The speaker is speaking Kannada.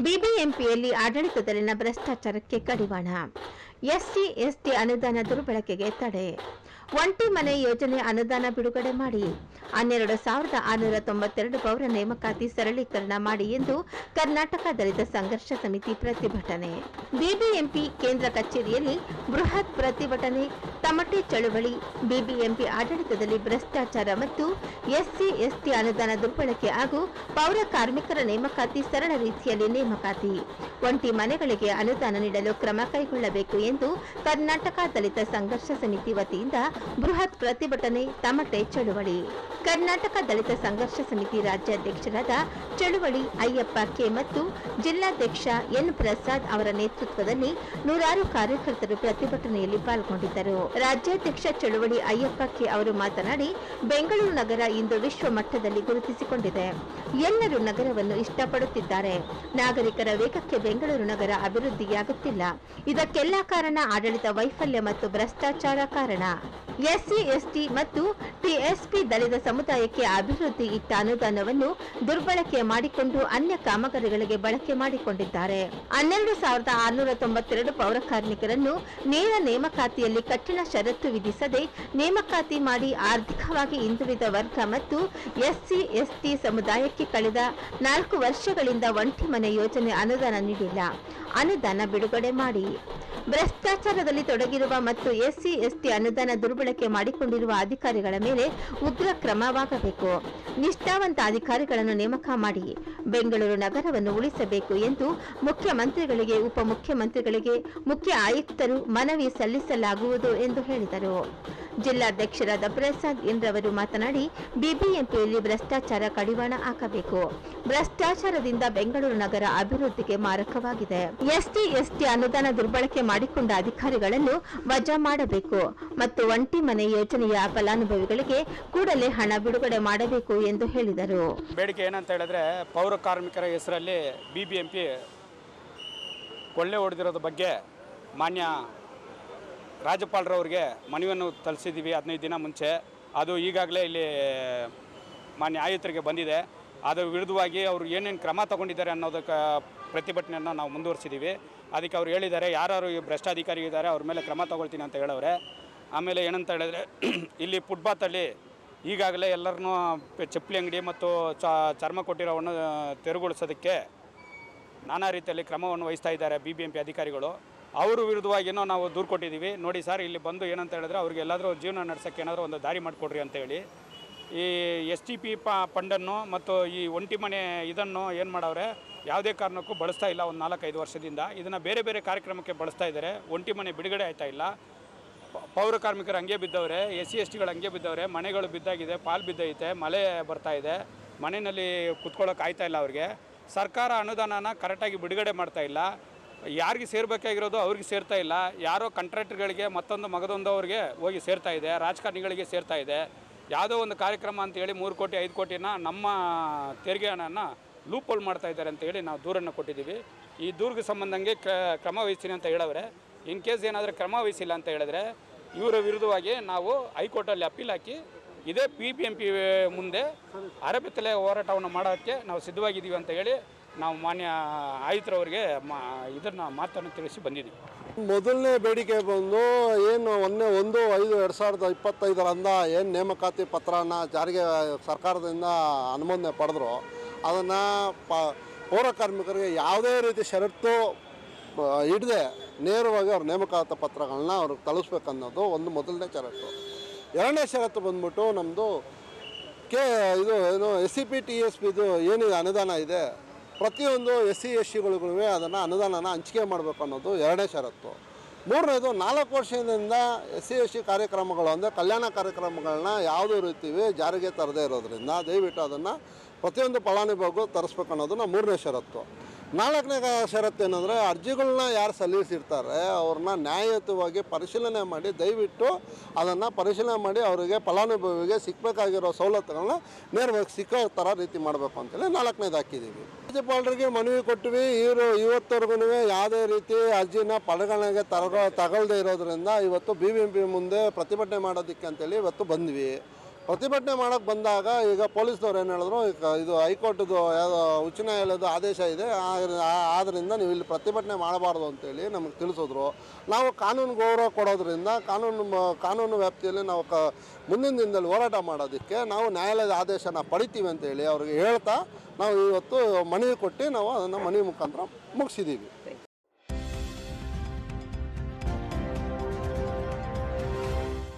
ಬಿಬಿಎಂಪಿಯಲ್ಲಿ ಆಡಳಿತದಲ್ಲಿನ ಭ್ರಷ್ಟಾಚಾರಕ್ಕೆ ಕಡಿವಾಣ. ಎಸ್ಸಿ ಎಸ್ಟಿ ಅನುದಾನ ದುರ್ಬಳಕೆಗೆ ತಡೆ. ಒಂಟಿ ಮನೆ ಯೋಜನೆ ಅನುದಾನ ಬಿಡುಗಡೆ ಮಾಡಿ. 12,692 ಪೌರ ನೇಮಕಾತಿ ಸರಳೀಕರಣ ಮಾಡಿ ಎಂದು ಕರ್ನಾಟಕ ದಲಿತ ಸಂಘರ್ಷ ಸಮಿತಿ ಪ್ರತಿಭಟನೆ. ಬಿಬಿಎಂಪಿ ಕೇಂದ್ರ ಕಚೇರಿಯಲ್ಲಿ ಬೃಹತ್ ಪ್ರತಿಭಟನೆ. ತಮಟೆ ಚಳುವಳಿ. ಬಿಬಿಎಂಪಿ ಆಡಳಿತದಲ್ಲಿ ಭ್ರಷ್ಟಾಚಾರ ಮತ್ತು ಎಸ್ಸಿ ಎಸ್ಟಿ ಅನುದಾನ ದುರ್ಬಳಕೆ ಹಾಗೂ ಪೌರ ಕಾರ್ಮಿಕರ ನೇಮಕಾತಿ ಸರಳ ರೀತಿಯಲ್ಲಿ ನೇಮಕಾತಿ. ಒಂಟಿ ಮನೆಗಳಿಗೆ ಅನುದಾನ ನೀಡಲು ಕ್ರಮ ಕೈಗೊಳ್ಳಬೇಕು ಎಂದು ಕರ್ನಾಟಕ ದಲಿತ ಸಂಘರ್ಷ ಸಮಿತಿ ವತಿಯಿಂದ ಬೃಹತ್ ಪ್ರತಿಭಟನೆ. ತಮಟೆ ಚಳುವಳಿ. ಕರ್ನಾಟಕ ದಲಿತ ಸಂಘರ್ಷ ಸಮಿತಿ ರಾಜ್ಯಾಧ್ಯಕ್ಷರಾದ ಚಳುವಳಿ ಅಯ್ಯಪ್ಪ ಕೆ ಮತ್ತು ಜಿಲ್ಲಾಧ್ಯಕ್ಷ ಎನ್ ಪ್ರಸಾದ್ ಅವರ ನೇತೃತ್ವದಲ್ಲಿ ನೂರಾರು ಕಾರ್ಯಕರ್ತರು ಪ್ರತಿಭಟನೆಯಲ್ಲಿ ಪಾಲ್ಗೊಂಡಿದ್ದರು. ರಾಜ್ಯಾಧ್ಯಕ್ಷ ಚಳುವಳಿ ಅಯ್ಯಪ್ಪ ಕೆ ಅವರು ಮಾತನಾಡಿ, ಬೆಂಗಳೂರು ನಗರ ಇಂದು ವಿಶ್ವ ಮಟ್ಟದಲ್ಲಿ ಗುರುತಿಸಿಕೊಂಡಿದೆ. ಎಲ್ಲರೂ ನಗರವನ್ನು ಇಷ್ಟಪಡುತ್ತಿದ್ದಾರೆ. ನಾಗರಿಕರ ವೇಗಕ್ಕೆ ಬೆಂಗಳೂರು ನಗರ ಅಭಿವೃದ್ಧಿಯಾಗುತ್ತಿಲ್ಲ. ಇದಕ್ಕೆಲ್ಲ ಕಾರಣ ಆಡಳಿತ ವೈಫಲ್ಯ ಮತ್ತು ಭ್ರಷ್ಟಾಚಾರ ಕಾರಣ. ಎಸ್ಸಿ ಎಸ್ಟಿ ಮತ್ತು ಟಿಎಸ್ಪಿ ದಲಿತ ಸಮುದಾಯಕ್ಕೆ ಅಭಿವೃದ್ಧಿ ಇಟ್ಟ ಅನುದಾನವನ್ನು ದುರ್ಬಳಕೆ ಮಾಡಿಕೊಂಡು ಅನ್ಯ ಕಾಮಗಾರಿಗಳಿಗೆ ಬಳಕೆ ಮಾಡಿಕೊಂಡಿದ್ದಾರೆ. 12,692 ಪೌರ ಕಾರ್ಮಿಕರನ್ನು ನೇರ ನೇಮಕಾತಿಯಲ್ಲಿ ಕಠಿಣ ಷರತ್ತು ವಿಧಿಸದೆ ನೇಮಕಾತಿ ಮಾಡಿ ಆರ್ಥಿಕವಾಗಿ ಹಿಂದುಳಿದ ವರ್ಗ ಮತ್ತು ಎಸ್ಸಿ ಎಸ್ಟಿ ಸಮುದಾಯಕ್ಕೆ ಕಳೆದ 4 ವರ್ಷಗಳಿಂದ ಒಂಟಿ ಮನೆ ಯೋಜನೆ ಅನುದಾನ ನೀಡಿಲ್ಲ. ಅನುದಾನ ಬಿಡುಗಡೆ ಮಾಡಿ. ಭ್ರಷ್ಟಾಚಾರದಲ್ಲಿ ತೊಡಗಿರುವ ಮತ್ತು ಎಸ್ಸಿ ಎಸ್ಟಿ ಅನುದಾನ ದುರ್ಬಳಕೆ ಮಾಡಿಕೊಂಡಿರುವ ಅಧಿಕಾರಿಗಳ ಮೇಲೆ ಉಗ್ರ ಕ್ರಮವಾಗಬೇಕು. ನಿಷ್ಠಾವಂತ ಅಧಿಕಾರಿಗಳನ್ನು ನೇಮಕ ಮಾಡಿ ಬೆಂಗಳೂರು ನಗರವನ್ನು ಉಳಿಸಬೇಕು ಎಂದು ಮುಖ್ಯಮಂತ್ರಿಗಳಿಗೆ, ಉಪಮುಖ್ಯಮಂತ್ರಿಗಳಿಗೆ, ಮುಖ್ಯ ಆಯುಕ್ತರು ಮನವಿ ಸಲ್ಲಿಸಲಾಗುವುದು ಎಂದು ಹೇಳಿದರು. ಜಿಲ್ಲಾಧ್ಯಕ್ಷರಾದ ಪ್ರಸಾದ್ ಎಂರವರು ಮಾತನಾಡಿ, ಬಿಬಿಎಂಪಿಯಲ್ಲಿ ಭ್ರಷ್ಟಾಚಾರ ಕಡಿವಾಣ ಹಾಕಬೇಕು. ಭ್ರಷ್ಟಾಚಾರದಿಂದ ಬೆಂಗಳೂರು ನಗರ ಅಭಿವೃದ್ಧಿಗೆ ಮಾರಕವಾಗಿದೆ. ಎಸ್ಟಿ ಎಸ್ಟಿ ಅನುದಾನ ದುರ್ಬಳಕೆ ಮಾಡಿಕೊಂಡ ಅಧಿಕಾರಿಗಳನ್ನು ವಜಾ ಮಾಡಬೇಕು ಮತ್ತು ಒಂಟಿ ಮನೆ ಯೋಜನೆಯ ಫಲಾನುಭವಿಗಳಿಗೆ ಕೂಡಲೇ ಹಣ ಬಿಡುಗಡೆ ಮಾಡಬೇಕು ಎಂದು ಹೇಳಿದರು. ಬೇಡಿಕೆ ಏನಂತ ಹೇಳಿದ್ರೆ, ಪೌರ ಕಾರ್ಮಿಕರ ಹೆಸರಲ್ಲಿ ಬಿಬಿಎಂಪಿ ಕೊಳ್ಳೆ ಹೊಡೆದಿರೋದ್ರ ಬಗ್ಗೆ ಮಾನ್ಯ ರಾಜ್ಯಪಾಲರವ್ರಿಗೆ ಮನವಿಯನ್ನು ತಲುಪಿಸಿದ್ದೀವಿ 15 ದಿನ ಮುಂಚೆ. ಅದು ಈಗಾಗಲೇ ಇಲ್ಲಿ ಮಾನ್ಯ ಆಯುಕ್ತರಿಗೆ ಬಂದಿದೆ. ಅದರ ವಿರುದ್ಧವಾಗಿ ಅವರು ಏನೇನು ಕ್ರಮ ತಗೊಂಡಿದ್ದಾರೆ ಅನ್ನೋದಕ್ಕೆ ಪ್ರತಿಭಟನೆಯನ್ನು ನಾವು ಮುಂದುವರಿಸಿದ್ದೀವಿ. ಅದಕ್ಕೆ ಅವ್ರು ಹೇಳಿದ್ದಾರೆ, ಯಾರು ಈ ಭ್ರಷ್ಟಾಧಿಕಾರಿ ಇದ್ದಾರೆ ಅವ್ರ ಮೇಲೆ ಕ್ರಮ ತಗೊಳ್ತೀನಿ ಅಂತ ಹೇಳವ್ರೆ. ಆಮೇಲೆ ಏನಂತ ಹೇಳಿದ್ರೆ, ಇಲ್ಲಿ ಫುಟ್ಪಾತಲ್ಲಿ ಈಗಾಗಲೇ ಎಲ್ಲರನ್ನೂ ಚಪ್ಪಲಿ ಅಂಗಡಿ ಮತ್ತು ಚರ್ಮ ಕೊಟ್ಟಿರೋವನ್ನು ತೆರವುಗೊಳಿಸೋದಕ್ಕೆ ನಾನಾ ರೀತಿಯಲ್ಲಿ ಕ್ರಮವನ್ನು ವಹಿಸ್ತಾ ಇದ್ದಾರೆ ಬಿಬಿಎಂಪಿ ಅಧಿಕಾರಿಗಳು. ಅವ್ರ ವಿರುದ್ಧವಾಗಿನೂ ನಾವು ದೂರು ಕೊಟ್ಟಿದ್ದೀವಿ. ನೋಡಿ ಸರ್, ಇಲ್ಲಿ ಬಂದು ಏನಂತ ಹೇಳಿದ್ರೆ, ಅವ್ರಿಗೆ ಎಲ್ಲಾದರೂ ಜೀವನ ನಡೆಸೋಕ್ಕೆ ಏನಾದರೂ ಒಂದು ದಾರಿ ಮಾಡಿಕೊಡ್ರಿ ಅಂತೇಳಿ ಈ STP ಫಂಡನ್ನು ಮತ್ತು ಈ ಒಂಟಿ ಮನೆ ಇದನ್ನು ಏನು ಮಾಡವ್ರೆ, ಯಾವುದೇ ಕಾರಣಕ್ಕೂ ಬಳಸ್ತಾ ಇಲ್ಲ. ಒಂದು 4-5 ವರ್ಷದಿಂದ ಇದನ್ನು ಬೇರೆ ಬೇರೆ ಕಾರ್ಯಕ್ರಮಕ್ಕೆ ಬಳಸ್ತಾ ಇದ್ದಾರೆ. ಒಂಟಿ ಮನೆ ಬಿಡುಗಡೆ ಆಯ್ತಾ ಇಲ್ಲ. ಪೌರ ಕಾರ್ಮಿಕರು ಹಂಗೆ ಬಿದ್ದವ್ರೆ, SC STಗಳು ಹಂಗೆ ಬಿದ್ದವ್ರೆ. ಮನೆಗಳು ಬಿದ್ದಾಗಿದೆ, ಪಾಲು ಬಿದ್ದೈತೆ, ಮಳೆ ಬರ್ತಾ ಇದೆ, ಮನೆಯಲ್ಲಿ ಕುತ್ಕೊಳ್ಳೋಕೆ ಆಯ್ತಾ ಇಲ್ಲ. ಅವ್ರಿಗೆ ಸರ್ಕಾರ ಅನುದಾನನ ಕರೆಕ್ಟಾಗಿ ಬಿಡುಗಡೆ ಮಾಡ್ತಾ ಇಲ್ಲ. ಯಾರಿಗೆ ಸೇರಬೇಕಾಗಿರೋದು ಅವ್ರಿಗೆ ಸೇರ್ತಾ ಇಲ್ಲ. ಯಾರೋ ಕಾಂಟ್ರಾಕ್ಟರ್ಗಳಿಗೆ ಮತ್ತೊಂದು ಮಗದೊಂದವ್ರಿಗೆ ಹೋಗಿ ಸೇರ್ತಾ ಇದೆ, ರಾಜಕಾರಣಿಗಳಿಗೆ ಸೇರ್ತಾ ಇದೆ. ಯಾವುದೋ ಒಂದು ಕಾರ್ಯಕ್ರಮ ಅಂತೇಳಿ 3 ಕೋಟಿ 5 ಕೋಟಿನ ನಮ್ಮ ತೆರಿಗೆ ಹಣನ ಲೂಪೋಲ್ ಮಾಡ್ತಾ ಇದ್ದಾರೆ ಅಂತೇಳಿ ನಾವು ದೂರನ್ನು ಕೊಟ್ಟಿದ್ದೀವಿ. ಈ ದೂರಿಗೆ ಸಂಬಂಧಂಗೆ ಕ್ರಮ ವಹಿಸ್ತೀನಿ ಅಂತ ಹೇಳವ್ರೆ. ಇನ್ ಕೇಸ್ ಏನಾದರೂ ಕ್ರಮ ವಹಿಸಿಲ್ಲ ಅಂತ ಹೇಳಿದ್ರೆ ಇವರ ವಿರುದ್ಧವಾಗಿ ನಾವು ಹೈಕೋರ್ಟಲ್ಲಿ ಅಪೀಲ್ ಹಾಕಿ ಇದೇ ಬಿಬಿಎಂಪಿ ಮುಂದೆ ಅರೆಬೆತ್ತಲೆ ಹೋರಾಟವನ್ನು ಮಾಡೋಕ್ಕೆ ನಾವು ಸಿದ್ಧವಾಗಿದ್ದೀವಿ ಅಂತ ಹೇಳಿ ನಾವು ಮಾನ್ಯ ಆಯುಕ್ತರವರಿಗೆ ಇದನ್ನು ಮಾತನ್ನು ತಿಳಿಸಿ ಬಂದಿದ್ದೀವಿ. ಮೊದಲನೇ ಬೇಡಿಕೆ ಬಂದು ಏನು 1/5/2025 ಏನು ನೇಮಕಾತಿ ಪತ್ರನ ಜಾರಿಗೆ ಸರ್ಕಾರದಿಂದ ಅನುಮೋದನೆ ಪಡೆದ್ರು, ಅದನ್ನು ಪೌರ ಕಾರ್ಮಿಕರಿಗೆ ಯಾವುದೇ ರೀತಿ ಷರತ್ತು ಹಿಡದೆ ನೇರವಾಗಿ ಅವ್ರ ನೇಮಕಾತಿ ಪತ್ರಗಳನ್ನ ಅವ್ರಿಗೆ ತಲುಪಿಸ್ಬೇಕನ್ನೋದು ಒಂದು ಮೊದಲನೇ ಷರತ್ತು. ಎರಡನೇ ಷರತ್ತು ಬಂದ್ಬಿಟ್ಟು ನಮ್ಮದು ಇದು ಏನು SCP TSP ಏನಿದೆ ಅನುದಾನ ಇದೆ, ಪ್ರತಿಯೊಂದು SC SCಗಳಿಗೂ ಅದನ್ನು ಅನುದಾನನ ಹಂಚಿಕೆ ಮಾಡಬೇಕು ಅನ್ನೋದು ಎರಡನೇ ಷರತ್ತು. ಮೂರನೇದು 4 ವರ್ಷದಿಂದ SC SC ಕಾರ್ಯಕ್ರಮಗಳು ಅಂದರೆ ಕಲ್ಯಾಣ ಕಾರ್ಯಕ್ರಮಗಳನ್ನ ಯಾವುದೇ ರೀತಿ ಜಾರಿಗೆ ತರದೇ ಇರೋದ್ರಿಂದ ದಯವಿಟ್ಟು ಅದನ್ನು ಪ್ರತಿಯೊಂದು ಫಲಾನುಭವಿಗೂ ತರಿಸ್ಬೇಕು ಅನ್ನೋದನ್ನ ಮೂರನೇ ಷರತ್ತು. 4ನೇ ಷರತ್ತು ಏನಂದರೆ, ಅರ್ಜಿಗಳನ್ನ ಯಾರು ಸಲ್ಲಿಸಿರ್ತಾರೆ ಅವ್ರನ್ನ ನ್ಯಾಯಯುತವಾಗಿ ಪರಿಶೀಲನೆ ಮಾಡಿ ದಯವಿಟ್ಟು ಅದನ್ನು ಪರಿಶೀಲನೆ ಮಾಡಿ ಅವರಿಗೆ ಫಲಾನುಭವಿಗೆ ಸಿಕ್ಕಬೇಕಾಗಿರೋ ಸವಲತ್ತುಗಳನ್ನ ನೇರವಾಗಿ ಸಿಕ್ಕೋ ಥರ ರೀತಿ ಮಾಡಬೇಕು ಅಂತೇಳಿ 4ನೇದು ಹಾಕಿದ್ದೀವಿ. ರಾಜ್ಯಪಾಲರಿಗೆ ಮನವಿ ಕೊಟ್ಟಿವಿ. ಇವತ್ತವರೆಗೂ ಯಾವುದೇ ರೀತಿ ಅರ್ಜಿನ ಪರಿಗಣನೆಗೆ ತಗೊಳ್ಳದೇ ಇರೋದ್ರಿಂದ ಇವತ್ತು ಬಿಬಿಎಂಪಿ ಮುಂದೆ ಪ್ರತಿಭಟನೆ ಮಾಡೋದಕ್ಕೆ ಅಂತೇಳಿ ಇವತ್ತು ಬಂದ್ವಿ. ಪ್ರತಿಭಟನೆ ಮಾಡೋಕ್ಕೆ ಬಂದಾಗ ಈಗ ಪೊಲೀಸ್ನವ್ರು ಏನು ಹೇಳಿದ್ರು, ಇದು ಹೈಕೋರ್ಟ್ದು ಯಾವುದೋ ಉಚ್ಚ ನ್ಯಾಯಾಲಯದ ಆದೇಶ ಇದೆ, ಆದ್ದರಿಂದ ನೀವು ಇಲ್ಲಿ ಪ್ರತಿಭಟನೆ ಮಾಡಬಾರ್ದು ಅಂತೇಳಿ ನಮಗೆ ತಿಳಿಸಿದ್ರು. ನಾವು ಕಾನೂನು ಗೌರವ ಕೊಡೋದ್ರಿಂದ ಕಾನೂನು ವ್ಯಾಪ್ತಿಯಲ್ಲಿ ನಾವು ಮುಂದಿನ ದಿನದಲ್ಲಿ ಹೋರಾಟ ಮಾಡೋದಕ್ಕೆ ನಾವು ನ್ಯಾಯಾಲಯದ ಆದೇಶನ ಪಡಿತೀವಿ ಅಂತೇಳಿ ಅವ್ರಿಗೆ ಹೇಳ್ತಾ ನಾವು ಇವತ್ತು ಮನವಿ ಕೊಟ್ಟು ನಾವು ಅದನ್ನು ಮನವಿ ಮುಖಾಂತರ ಮುಗಿಸಿದ್ದೀವಿ.